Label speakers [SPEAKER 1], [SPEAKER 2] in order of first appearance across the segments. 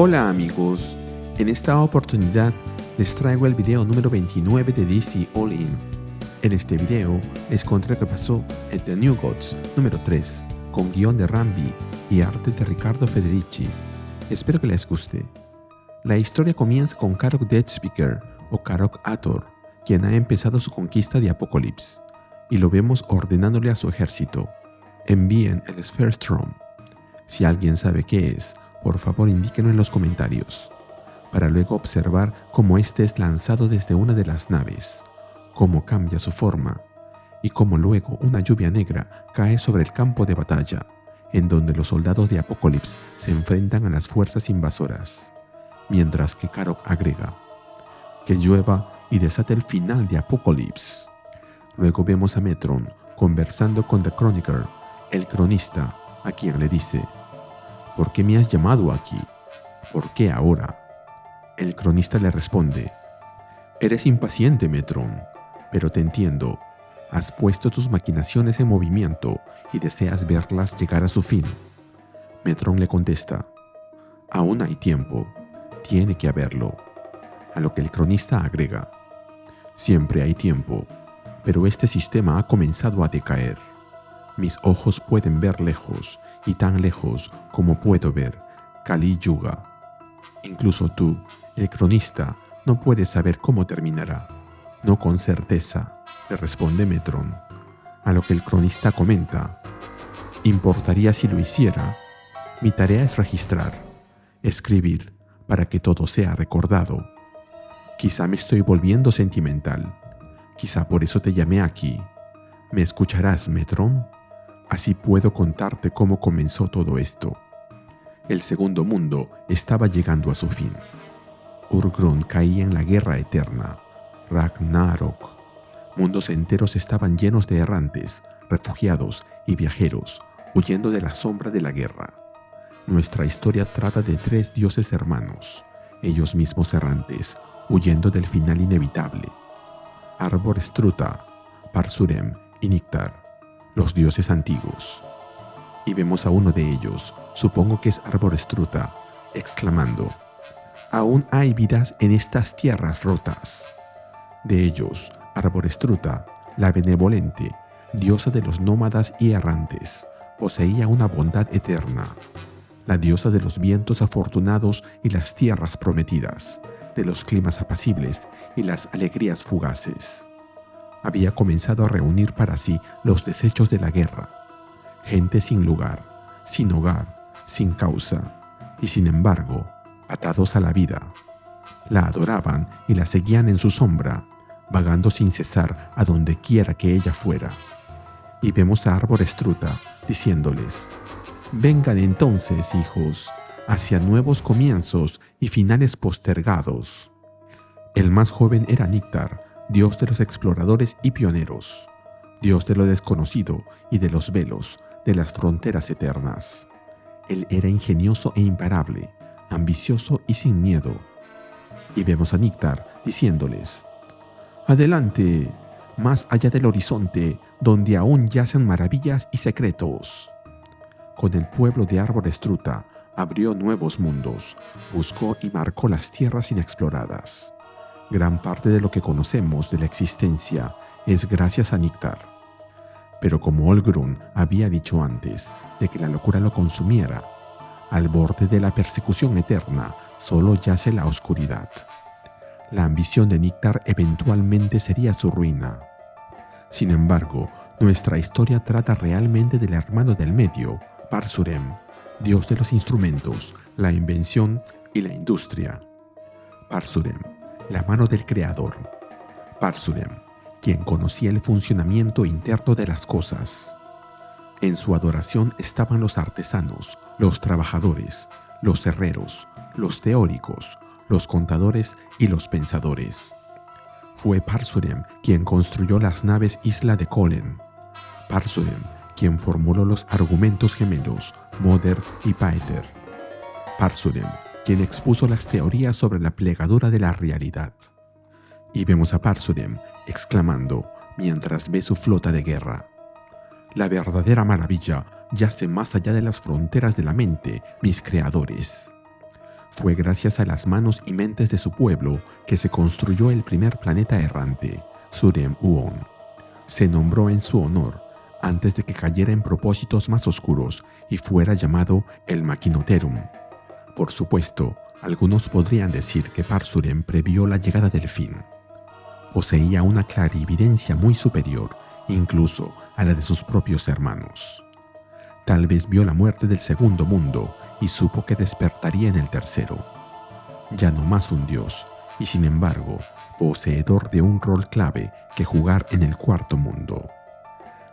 [SPEAKER 1] Hola amigos, en esta oportunidad les traigo el video número 29 de DC All In. En este video les contaré qué pasó en The New Gods número 3, con guión de Rambi y arte de Riccardo Federici. Espero que les guste. La historia comienza con Karok Deathspeaker o Karok Ator, quien ha empezado su conquista de Apokolips, y lo vemos ordenándole a su ejército: envíen el Sphere Storm. Si alguien sabe qué es, por favor indíquenlo en los comentarios, para luego observar cómo este es lanzado desde una de las naves, cómo cambia su forma, y cómo luego una lluvia negra cae sobre el campo de batalla, en donde los soldados de Apokolips se enfrentan a las fuerzas invasoras, mientras que Karok agrega: que llueva y desate el final de Apokolips. Luego vemos a Metron conversando con The Chronicle, el cronista, a quien le dice: ¿por qué me has llamado aquí? ¿Por qué ahora? El cronista le responde: eres impaciente, Metron, pero te entiendo. Has puesto tus maquinaciones en movimiento y deseas verlas llegar a su fin. Metron le contesta: aún hay tiempo, tiene que haberlo. A lo que el cronista agrega: siempre hay tiempo, pero este sistema ha comenzado a decaer. Mis ojos pueden ver lejos, y tan lejos como puedo ver Kali Yuga. Incluso tú, el cronista, no puedes saber cómo terminará. No con certeza, le responde Metron. A lo que el cronista comenta: ¿importaría si lo hiciera? Mi tarea es registrar, escribir, para que todo sea recordado. Quizá me estoy volviendo sentimental. Quizá por eso te llamé aquí. ¿Me escucharás, Metron? Así puedo contarte cómo comenzó todo esto. El segundo mundo estaba llegando a su fin. Urgrun caía en la guerra eterna, Ragnarok. Mundos enteros estaban llenos de errantes, refugiados y viajeros, huyendo de la sombra de la guerra. Nuestra historia trata de tres dioses hermanos, ellos mismos errantes, huyendo del final inevitable: Arbor Struta, Parsurem y Niktar, los dioses antiguos. Y vemos a uno de ellos, supongo que es Arbor Struta, exclamando: aún hay vidas en estas tierras rotas. De ellos, Arbor Struta, la benevolente, diosa de los nómadas y errantes, poseía una bondad eterna, la diosa de los vientos afortunados y las tierras prometidas, de los climas apacibles y las alegrías fugaces. Había comenzado a reunir para sí los desechos de la guerra, gente sin lugar, sin hogar, sin causa, y sin embargo, atados a la vida. La adoraban y la seguían en su sombra, vagando sin cesar a donde quiera que ella fuera. Y vemos a Arbor Struta diciéndoles: vengan entonces, hijos, hacia nuevos comienzos y finales postergados. El más joven era Niktar, dios de los exploradores y pioneros, dios de lo desconocido y de los velos, de las fronteras eternas. Él era ingenioso e imparable, ambicioso y sin miedo. Y vemos a Niktar diciéndoles: adelante, más allá del horizonte, donde aún yacen maravillas y secretos. Con el pueblo de Arbor Struta abrió nuevos mundos, buscó y marcó las tierras inexploradas. Gran parte de lo que conocemos de la existencia es gracias a Niktar. Pero como Olgrun había dicho antes de que la locura lo consumiera, al borde de la persecución eterna solo yace la oscuridad. La ambición de Niktar eventualmente sería su ruina. Sin embargo, nuestra historia trata realmente del hermano del medio, Parsurem, dios de los instrumentos, la invención y la industria. Parsurem, la mano del creador. Parsurem, quien conocía el funcionamiento interno de las cosas. En su adoración estaban los artesanos, los trabajadores, los herreros, los teóricos, los contadores y los pensadores. Fue Parsurem quien construyó las naves Isla de Kolen. Parsurem quien formuló los argumentos gemelos Moder y Paeter. Parsurem quien expuso las teorías sobre la plegadura de la realidad. Y vemos a Parsurem exclamando mientras ve su flota de guerra: la verdadera maravilla yace más allá de las fronteras de la mente, mis creadores. Fue gracias a las manos y mentes de su pueblo que se construyó el primer planeta errante, Surem-Uon. Se nombró en su honor antes de que cayera en propósitos más oscuros y fuera llamado el Machinotherum. Por supuesto, algunos podrían decir que Parsurem previó la llegada del fin. Poseía una clarividencia muy superior, incluso a la de sus propios hermanos. Tal vez vio la muerte del segundo mundo y supo que despertaría en el tercero. Ya no más un dios, y sin embargo, poseedor de un rol clave que jugar en el cuarto mundo.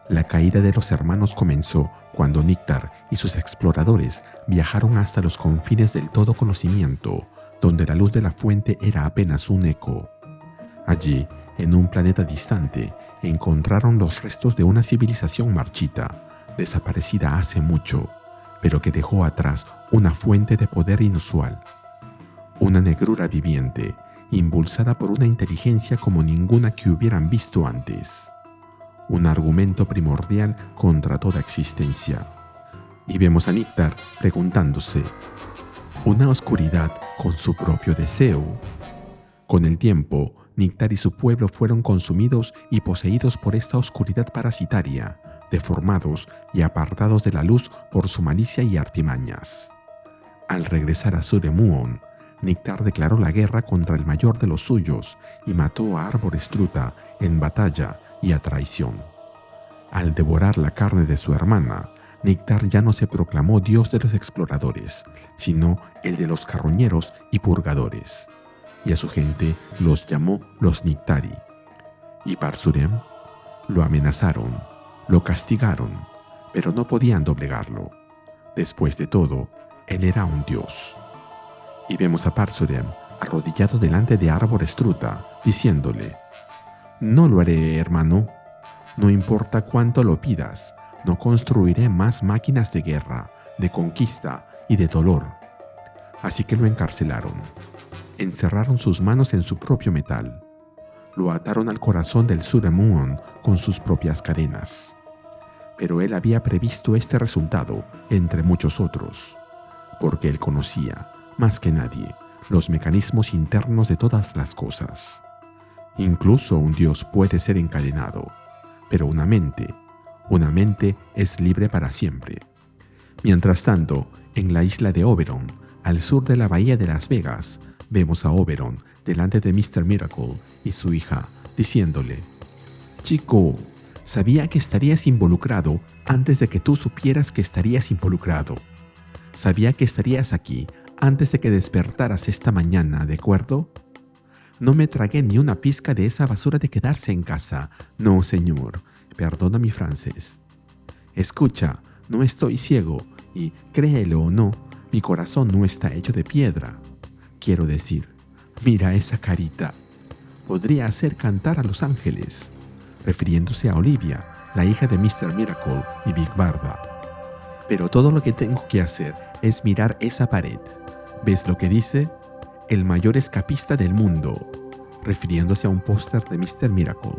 [SPEAKER 1] La caída de los hermanos comenzó cuando Niktar y sus exploradores viajaron hasta los confines del todo conocimiento, donde la luz de la fuente era apenas un eco. Allí, en un planeta distante, encontraron los restos de una civilización marchita, desaparecida hace mucho, pero que dejó atrás una fuente de poder inusual. Una negrura viviente, impulsada por una inteligencia como ninguna que hubieran visto antes. Un argumento primordial contra toda existencia. Y vemos a Niktar preguntándose, ¿una oscuridad con su propio deseo? Con el tiempo, Niktar y su pueblo fueron consumidos y poseídos por esta oscuridad parasitaria, deformados y apartados de la luz por su malicia y artimañas. Al regresar a Surem-Uon, Niktar declaró la guerra contra el mayor de los suyos y mató a Arborestruta en batalla y a traición. Al devorar la carne de su hermana, Niktar ya no se proclamó dios de los exploradores, sino el de los carroñeros y purgadores, y a su gente los llamó los Niktari. Y Parsurem lo amenazaron, lo castigaron, pero no podían doblegarlo. Después de todo, él era un dios. Y vemos a Parsurem arrodillado delante de Arborestruta, diciéndole, «No lo haré, hermano. No importa cuánto lo pidas, no construiré más máquinas de guerra, de conquista y de dolor». Así que lo encarcelaron. Encerraron sus manos en su propio metal. Lo ataron al corazón del Surem-Uon con sus propias cadenas. Pero él había previsto este resultado entre muchos otros, porque él conocía, más que nadie, los mecanismos internos de todas las cosas. Incluso un dios puede ser encadenado, pero una mente es libre para siempre. Mientras tanto, en la isla de Oberon, al sur de la bahía de Las Vegas, vemos a Oberon delante de Mr. Miracle y su hija, diciéndole, «Chico, sabía que estarías involucrado antes de que tú supieras que estarías involucrado. Sabía que estarías aquí antes de que despertaras esta mañana, ¿de acuerdo? No me tragué ni una pizca de esa basura de quedarse en casa. No, señor, perdona mi francés. Escucha, no estoy ciego y, créelo o no, mi corazón no está hecho de piedra. Quiero decir, mira esa carita. Podría hacer cantar a los ángeles», refiriéndose a Olivia, la hija de Mr. Miracle y Big Barda. «Pero todo lo que tengo que hacer es mirar esa pared. ¿Ves lo que dice? El mayor escapista del mundo», refiriéndose a un póster de Mr. Miracle.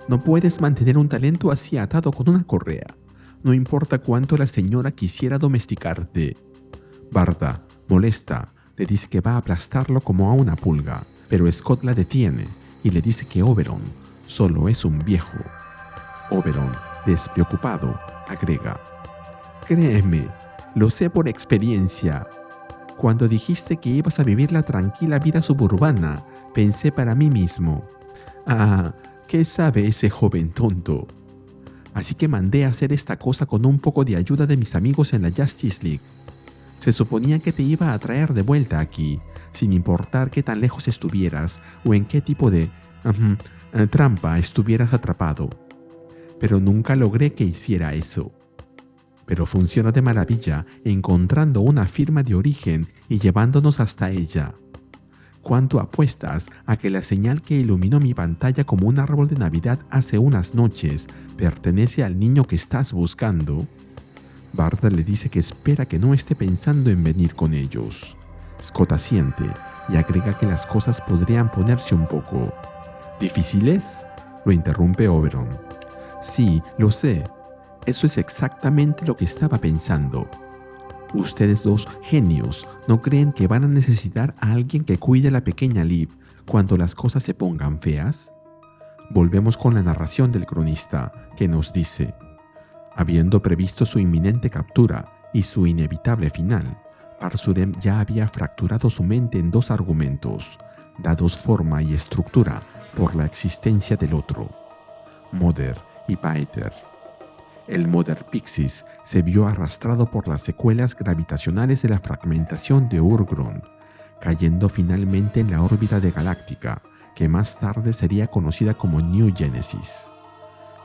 [SPEAKER 1] «No puedes mantener un talento así atado con una correa. No importa cuánto la señora quisiera domesticarte». Barda, molesta, le dice que va a aplastarlo como a una pulga, pero Scott la detiene y le dice que Oberon solo es un viejo. Oberon, despreocupado, agrega, «Créeme, lo sé por experiencia. Cuando dijiste que ibas a vivir la tranquila vida suburbana, pensé para mí mismo, «Ah, ¿qué sabe ese joven tonto?». Así que mandé a hacer esta cosa con un poco de ayuda de mis amigos en la Justice League. Se suponía que te iba a traer de vuelta aquí, sin importar qué tan lejos estuvieras o en qué tipo de trampa estuvieras atrapado. Pero nunca logré que hiciera eso. Pero funciona de maravilla encontrando una firma de origen y llevándonos hasta ella. ¿Cuánto apuestas a que la señal que iluminó mi pantalla como un árbol de Navidad hace unas noches pertenece al niño que estás buscando?» Barda le dice que espera que no esté pensando en venir con ellos. Scott asiente y agrega que las cosas podrían ponerse un poco ¿difíciles?, lo interrumpe Oberon. «Sí, lo sé. Eso es exactamente lo que estaba pensando». Ustedes dos genios no creen que van a necesitar a alguien que cuide a la pequeña Liv cuando las cosas se pongan feas. Volvemos con la narración del cronista, que nos dice: habiendo previsto su inminente captura y su inevitable final, Parsurem ya había fracturado su mente en dos argumentos, dados forma y estructura por la existencia del otro, Mother y Paeter. El Mother Pixis se vio arrastrado por las secuelas gravitacionales de la fragmentación de Urgrund, cayendo finalmente en la órbita de Galáctica, que más tarde sería conocida como New Genesis.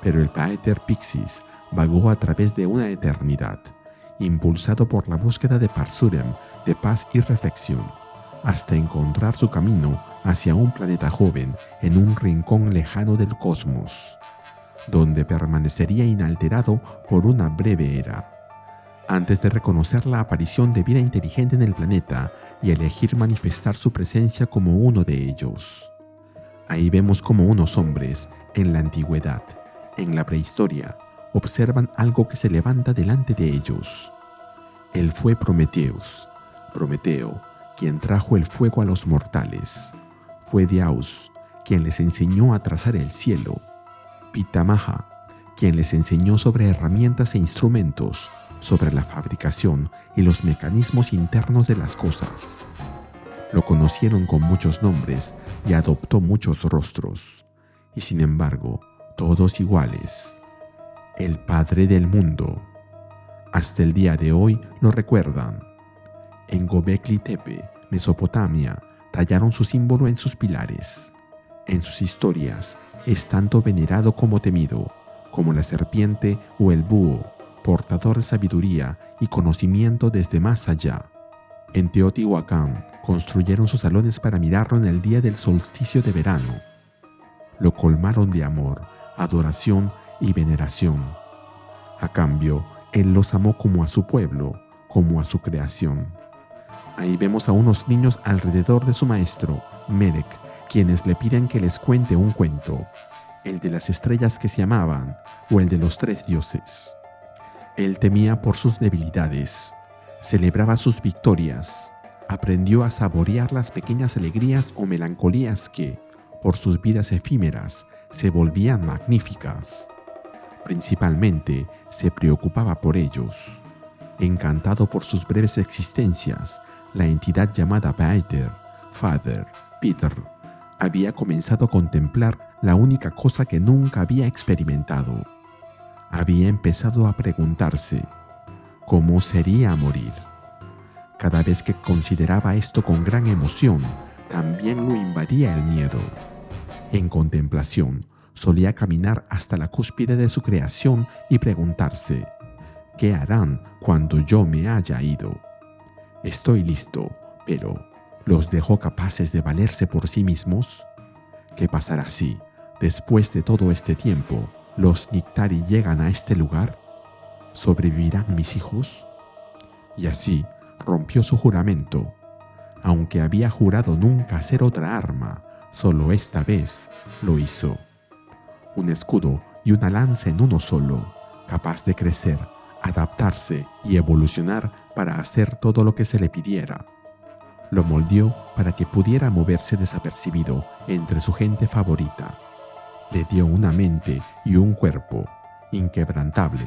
[SPEAKER 1] Pero el Paeter Pixis vagó a través de una eternidad, impulsado por la búsqueda de Parsurem de paz y reflexión, hasta encontrar su camino hacia un planeta joven en un rincón lejano del cosmos, donde permanecería inalterado por una breve era, antes de reconocer la aparición de vida inteligente en el planeta y elegir manifestar su presencia como uno de ellos. Ahí vemos como unos hombres, en la antigüedad, en la prehistoria, observan algo que se levanta delante de ellos. Él fue Prometeo, quien trajo el fuego a los mortales. Fue Diaus, quien les enseñó a trazar el cielo. Pitamaha, quien les enseñó sobre herramientas e instrumentos, sobre la fabricación y los mecanismos internos de las cosas. Lo conocieron con muchos nombres y adoptó muchos rostros, y sin embargo, todos iguales. El Padre del mundo. Hasta el día de hoy lo recuerdan. En Göbekli Tepe, Mesopotamia, tallaron su símbolo en sus pilares. En sus historias es tanto venerado como temido, como la serpiente o el búho, portador de sabiduría y conocimiento desde más allá. En Teotihuacán construyeron sus salones para mirarlo en el día del solsticio de verano. Lo colmaron de amor, adoración y veneración. A cambio, él los amó como a su pueblo, como a su creación. Ahí vemos a unos niños alrededor de su maestro, Melek, quienes le piden que les cuente un cuento, el de las estrellas que se amaban o el de los tres dioses. Él temía por sus debilidades, celebraba sus victorias, aprendió a saborear las pequeñas alegrías o melancolías que, por sus vidas efímeras, se volvían magníficas. Principalmente, se preocupaba por ellos. Encantado por sus breves existencias, la entidad llamada Paeter, Father, Peter, había comenzado a contemplar la única cosa que nunca había experimentado. Había empezado a preguntarse, ¿cómo sería morir? Cada vez que consideraba esto con gran emoción, también lo invadía el miedo. En contemplación, solía caminar hasta la cúspide de su creación y preguntarse, ¿qué harán cuando yo me haya ido? Estoy listo, pero ¿los dejo capaces de valerse por sí mismos? ¿Qué pasará si, después de todo este tiempo, los Niktari llegan a este lugar? ¿Sobrevivirán mis hijos? Y así rompió su juramento. Aunque había jurado nunca hacer otra arma, solo esta vez lo hizo. Un escudo y una lanza en uno solo, capaz de crecer, adaptarse y evolucionar para hacer todo lo que se le pidiera. Lo moldeó para que pudiera moverse desapercibido entre su gente favorita. Le dio una mente y un cuerpo inquebrantable,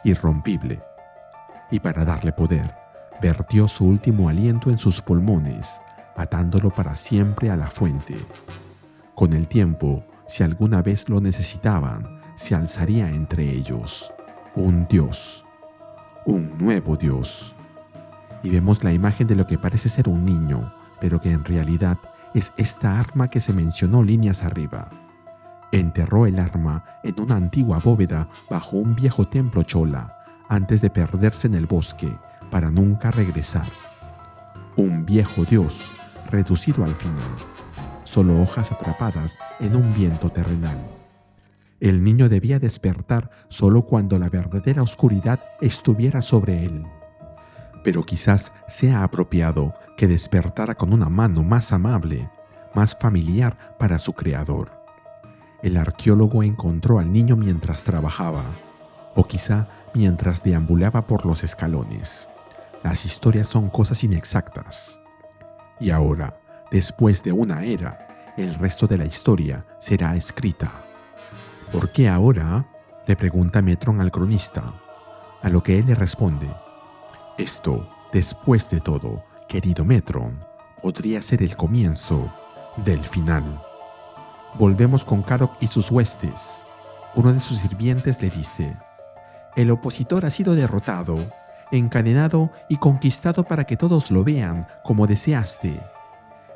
[SPEAKER 1] irrompible. Y para darle poder, vertió su último aliento en sus pulmones, atándolo para siempre a la fuente. Con el tiempo, si alguna vez lo necesitaban, se alzaría entre ellos un dios, un nuevo dios. Y vemos la imagen de lo que parece ser un niño, pero que en realidad es esta arma que se mencionó líneas arriba. Enterró el arma en una antigua bóveda bajo un viejo templo chola, antes de perderse en el bosque, para nunca regresar. Un viejo dios, reducido al final, solo hojas atrapadas en un viento terrenal. El niño debía despertar solo cuando la verdadera oscuridad estuviera sobre él. Pero quizás sea apropiado que despertara con una mano más amable, más familiar para su creador. El arqueólogo encontró al niño mientras trabajaba, o quizá mientras deambulaba por los escalones. Las historias son cosas inexactas. Y ahora, después de una era, el resto de la historia será escrita. ¿Por qué ahora?, le pregunta Metron al cronista, a lo que él le responde: esto, después de todo, querido Metron, podría ser el comienzo del final. Volvemos con Karok y sus huestes. Uno de sus sirvientes le dice: el opositor ha sido derrotado, encadenado y conquistado para que todos lo vean como deseaste.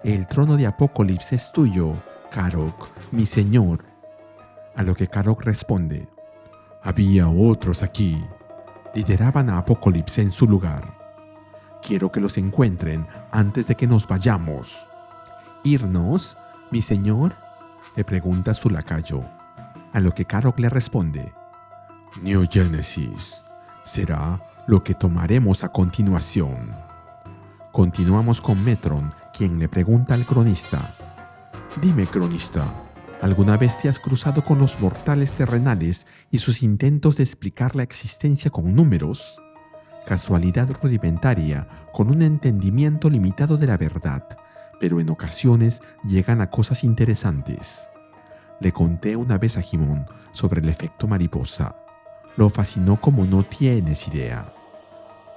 [SPEAKER 1] El trono de Apocalipsis es tuyo, Karok, mi señor. A lo que Karok responde: había otros aquí. Lideraban a Apocalipsis en su lugar. Quiero que los encuentren antes de que nos vayamos. ¿Irnos, mi señor?, le pregunta su lacayo. A lo que Karok le responde: New Genesis será lo que tomaremos a continuación. Continuamos con Metron, quien le pregunta al cronista: dime, cronista, ¿alguna vez te has cruzado con los mortales terrenales y sus intentos de explicar la existencia con números? Casualidad rudimentaria con un entendimiento limitado de la verdad, pero en ocasiones llegan a cosas interesantes. Le conté una vez a Jimón sobre el efecto mariposa. Lo fascinó como no tienes idea.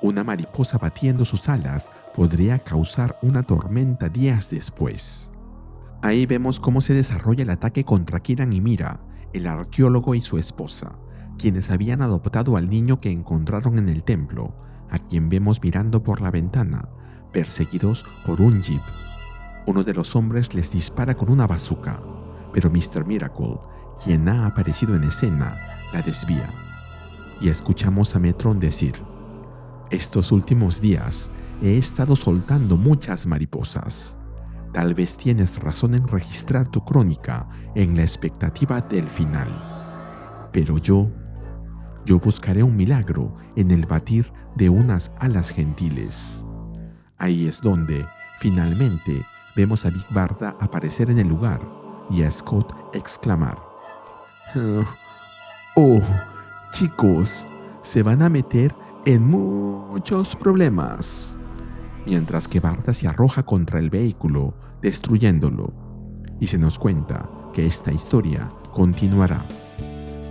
[SPEAKER 1] Una mariposa batiendo sus alas podría causar una tormenta días después. Ahí vemos cómo se desarrolla el ataque contra Kiran y Mira, el arqueólogo y su esposa, quienes habían adoptado al niño que encontraron en el templo, a quien vemos mirando por la ventana, perseguidos por un jeep. Uno de los hombres les dispara con una bazooka, pero Mr. Miracle, quien ha aparecido en escena, la desvía. Y escuchamos a Metron decir: estos últimos días he estado soltando muchas mariposas. Tal vez tienes razón en registrar tu crónica en la expectativa del final. Pero yo buscaré un milagro en el batir de unas alas gentiles. Ahí es donde, finalmente, vemos a Big Barda aparecer en el lugar y a Scott exclamar: ¡Oh, chicos! Se van a meter en muchos problemas. Mientras que Barda se arroja contra el vehículo, destruyéndolo. Y se nos cuenta que esta historia continuará.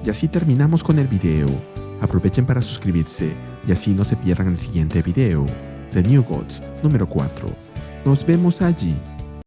[SPEAKER 1] Y así terminamos con el video. Aprovechen para suscribirse y así no se pierdan el siguiente video, The New Gods número 4. Nos vemos allí.